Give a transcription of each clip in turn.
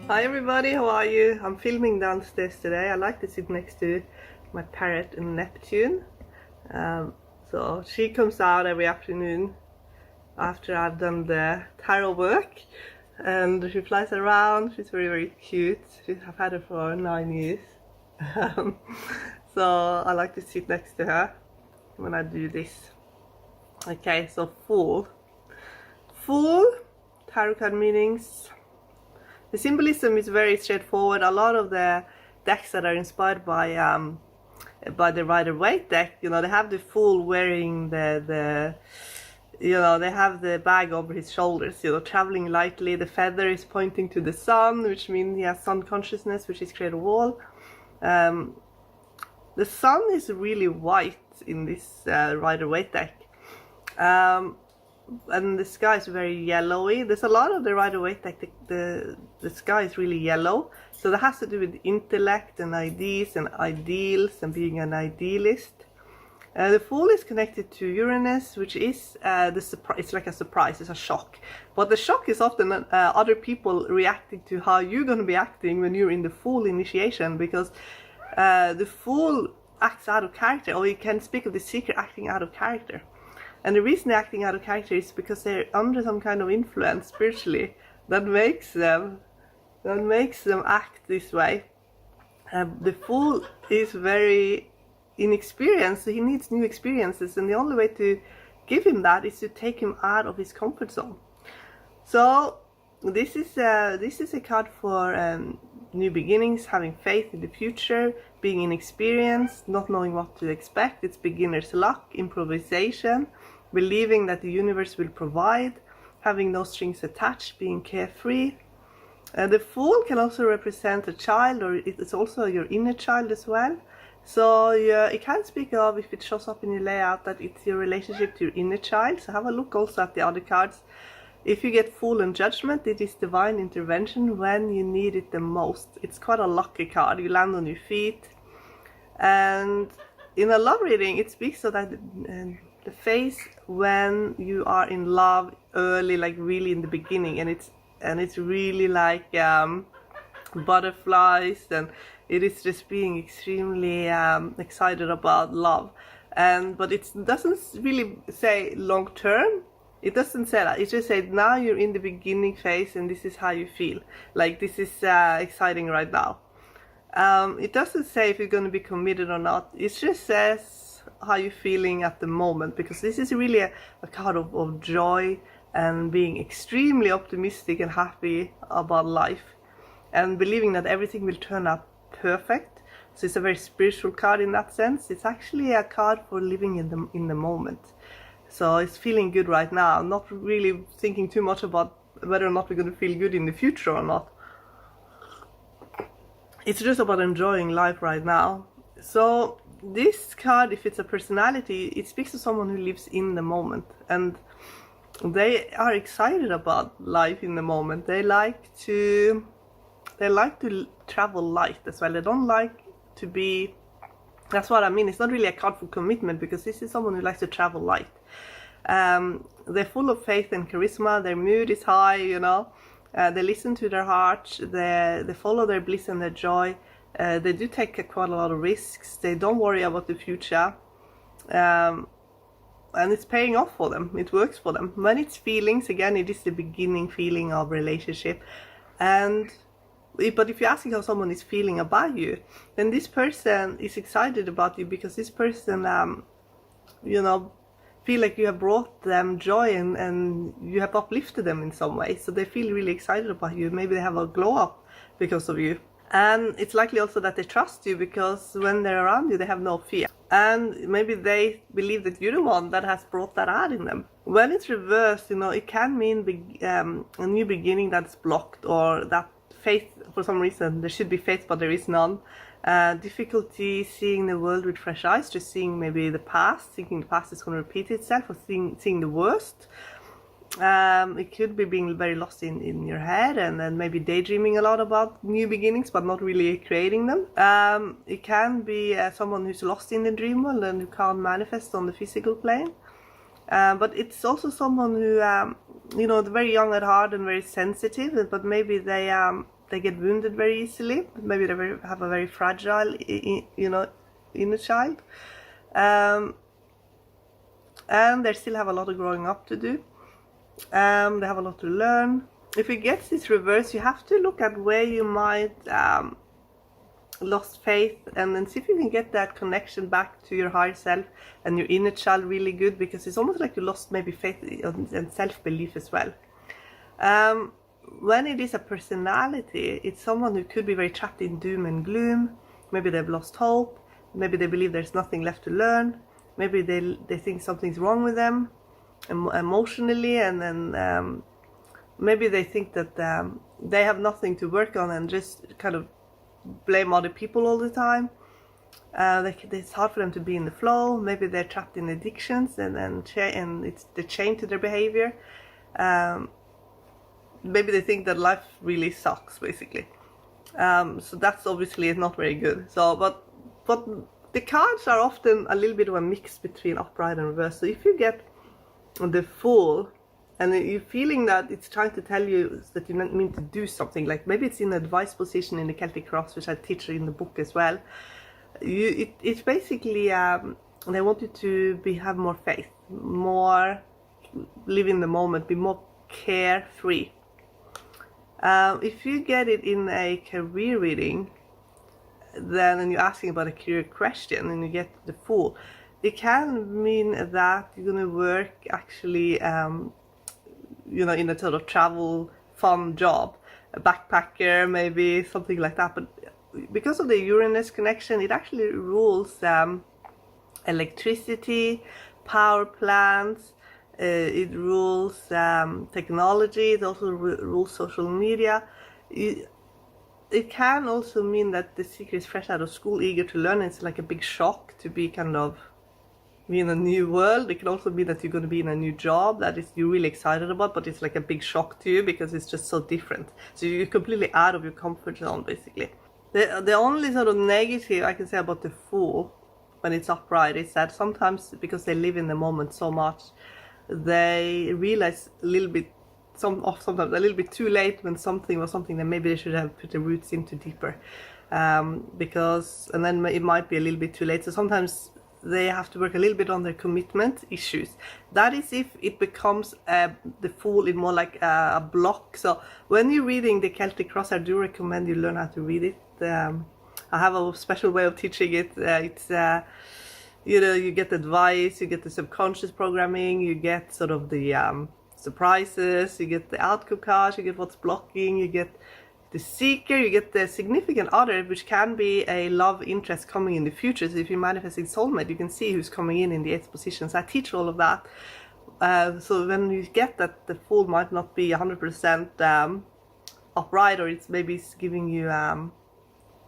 Hi everybody, how are you? I'm filming downstairs today. I like to sit next to my parrot in Neptune. So she comes out every afternoon after I've done the tarot work, and she flies around. She's very cute. I've had her for 9 years. So I like to sit next to her when I do this. Okay, so Fool, tarot card meanings. The symbolism is very straightforward. A lot of the decks that are inspired by the Rider-Waite deck, you know, they have the Fool wearing they have the bag over his shoulders, you know, traveling lightly. The feather is pointing to the sun, which means he has sun consciousness, which is create a wall. The sun is really white in this Rider-Waite deck. And the sky is very yellowy. There's a lot of the Rider-Waite deck, the sky is really yellow, so that has to do with intellect and ideas and ideals and being an idealist. The Fool is connected to Uranus, which is it's like a surprise, it's a shock. But the shock is often other people reacting to how you're going to be acting when you're in the Fool initiation, because the Fool acts out of character, or you can speak of the seeker acting out of character. And the reason they're acting out of character is because they're under some kind of influence spiritually that makes them act this way. The Fool is very inexperienced, so he needs new experiences, and the only way to give him that is to take him out of his comfort zone. So this is a card for new beginnings, having faith in the future, being inexperienced, not knowing what to expect. It's beginner's luck, improvisation, believing that the universe will provide, having no strings attached, being carefree. The Fool can also represent a child, or it's also your inner child as well. So it can speak of, if it shows up in your layout, that it's your relationship to your inner child. So have a look also at the other cards. If you get Fool and Judgment, it is divine intervention when you need it the most. It's quite a lucky card. You land on your feet. And in a love reading, it speaks of that the phase when you are in love early, like really in the beginning, and it's really like butterflies, and it is just being extremely excited about love. But it doesn't really say long term. It doesn't say that. It just says now you're in the beginning phase and this is how you feel. Like this is exciting right now. It doesn't say if you're going to be committed or not. It just says how you're feeling at the moment, because this is really a card of joy and being extremely optimistic and happy about life and believing that everything will turn out perfect. So it's a very spiritual card in that sense. It's actually a card for living in the moment. So it's feeling good right now, not really thinking too much about whether or not we're going to feel good in the future or not. It's just about enjoying life right now. So this card, if it's a personality, it speaks to someone who lives in the moment, and they are excited about life in the moment. They like to travel light as well. They don't like to be, that's what I mean. It's not really a card for commitment, because this is someone who likes to travel light. They're full of faith and charisma. Their mood is high, you know. They listen to their heart. They follow their bliss and their joy. They do take quite a lot of risks. They don't worry about the future. And it's paying off for them. It works for them. When it's feelings, again, it is the beginning feeling of relationship. But if you're asking how someone is feeling about you, then this person is excited about you, because this person, you know, feel like you have brought them joy and you have uplifted them in some way. So they feel really excited about you. Maybe they have a glow up because of you. And it's likely also that they trust you, because when they're around you, they have no fear. And maybe they believe that you're the one that has brought that out in them. When it's reversed, you know, it can mean a new beginning that's blocked, or that faith, for some reason, there should be faith, but there is none. Difficulty seeing the world with fresh eyes, just seeing maybe the past, thinking the past is going to repeat itself, or seeing the worst. It could be being very lost in your head, and then maybe daydreaming a lot about new beginnings but not really creating them. It can be someone who's lost in the dream world and who can't manifest on the physical plane. But it's also someone who, you know, very young at heart and very sensitive, but maybe they they get wounded very easily. Maybe they have a very fragile, inner child. And they still have a lot of growing up to do. They have a lot to learn. If it gets this reverse, you have to look at where you might lost faith, and then see if you can get that connection back to your higher self and your inner child really good, because it's almost like you lost maybe faith and self-belief as well. When it is a personality, it's someone who could be very trapped in doom and gloom. Maybe they've lost hope. Maybe they believe there's nothing left to learn. Maybe they think something's wrong with them emotionally, and then maybe they think that they have nothing to work on and just kind of blame other people all the time. It's hard for them to be in the flow. Maybe they're trapped in addictions and it's the chain to their behavior. Maybe they think that life really sucks, basically. So that's obviously not very good. So, but the cards are often a little bit of a mix between upright and reverse. So if you get the Fool, and you're feeling that it's trying to tell you that you mean to do something, like maybe it's in the advice position in the Celtic Cross, which I teach in the book as well. It's basically they want you to have more faith, more live in the moment, be more carefree. If you get it in a career reading, then and you're asking about a career question and you get the Fool, it can mean that you're going to work actually in a sort of travel fun job, a backpacker, maybe something like that. But because of the Uranus connection, it actually rules electricity, power plants, it rules technology, it also rules social media. It can also mean that the seeker is fresh out of school, eager to learn. It's like a big shock to be kind of in a new world. It can also mean that you're going to be in a new job that you're really excited about, but it's like a big shock to you because it's just so different. So you're completely out of your comfort zone, basically. The only sort of negative I can say about the Fool when it's upright is that sometimes, because they live in the moment so much, they realize a little bit, sometimes a little bit too late when something was something that maybe they should have put the roots into deeper. And then it might be a little bit too late. So sometimes they have to work a little bit on their commitment issues. That is if it becomes the Fool in more like a block. So when you're reading the Celtic Cross, I do recommend you learn how to read it. I have a special way of teaching it. It's you get advice, you get the subconscious programming, you get sort of the surprises, you get the outcome cards, you get what's blocking, you get the seeker, you get the significant other, which can be a love interest coming in the future. So if you're manifesting soulmate, you can see who's coming in the 8th position. So I teach all of that. So when you get that the Fool might not be 100% upright, or it's giving you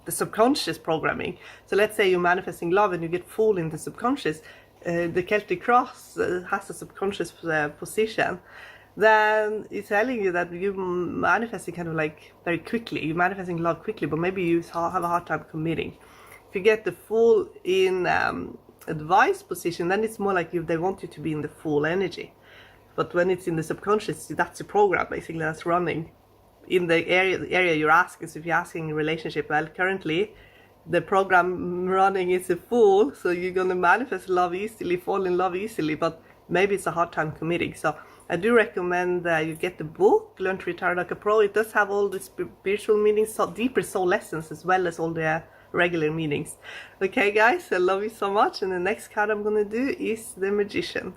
the subconscious programming. So let's say you're manifesting love and you get Fool in the subconscious. The Celtic Cross has a subconscious position. Then it's telling you that you're manifesting kind of like very quickly. You're manifesting love quickly, but maybe you have a hard time committing. If you get the Fool in advice position, then it's more like they want you to be in the full energy. But when it's in the subconscious, that's the program basically that's running in the area you're asking. So if you're asking a relationship, well, currently the program running is a Fool, so you're going to manifest love easily, fall in love easily, but maybe it's a hard time committing. So I do recommend you get the book, Learn to Retire Like a Pro. It does have all the spiritual meanings, so deeper soul lessons, as well as all the regular meanings. Okay guys, I love you so much, and the next card I'm going to do is the Magician.